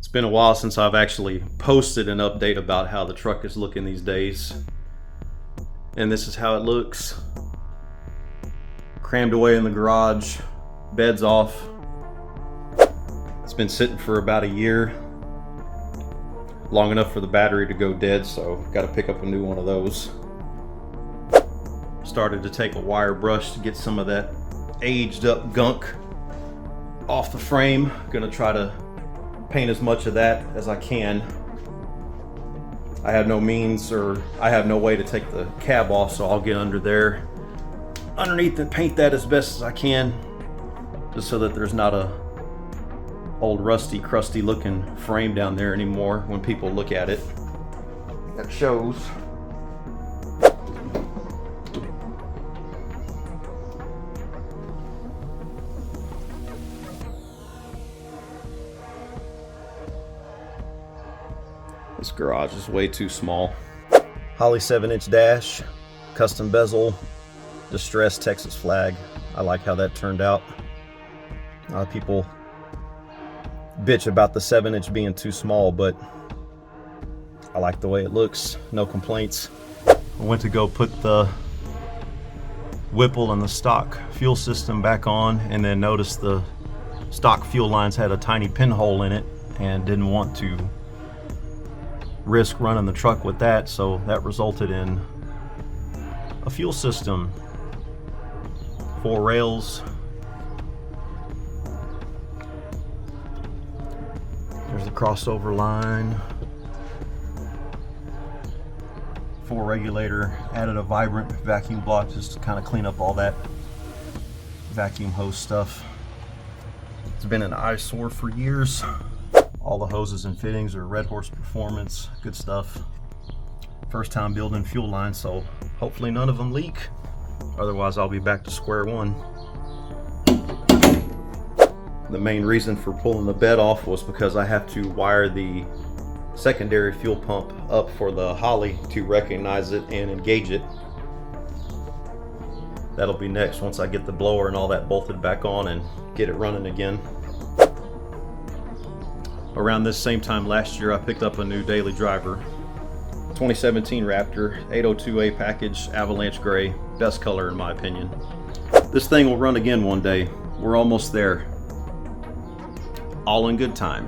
It's been a while since I've actually posted an update about how the truck is looking these days. And this is how it looks. Crammed away in the garage, beds off. It's been sitting for about a year. Long enough for the battery to go dead, so got to pick up a new one of those. Started to take a wire brush to get some of that aged up gunk off the frame. Gonna try to paint as much of that as I can. I have no means, or I have no way to take the cab off, so I'll get under there underneath and paint that as best as I can, just so that there's not a old rusty crusty looking frame down there anymore when people look at it. That shows. This garage is way too small. Holley 7-inch dash, custom bezel, distressed Texas flag. I like how that turned out. A lot of people bitch about the 7-inch being too small, but I like the way it looks. No complaints. I went to go put the Whipple and the stock fuel system back on, and then noticed the stock fuel lines had a tiny pinhole in it and didn't want to risk running the truck with that, so that resulted in a fuel system, 4 rails. There's the crossover line, 4 regulator, added a vibrant vacuum block just to kind of clean up all that vacuum hose stuff. It's been an eyesore for years. All the hoses and fittings are Red Horse Performance, good stuff. First time building fuel lines, so hopefully none of them leak. Otherwise I'll be back to square one. The main reason for pulling the bed off was because I have to wire the secondary fuel pump up for the Holley to recognize it and engage it. That'll be next once I get the blower and all that bolted back on and get it running again. Around this same time last year, I picked up a new daily driver. 2017 Raptor, 802A package, Avalanche Gray, best color in my opinion. This thing will run again one day. We're almost there. All in good time.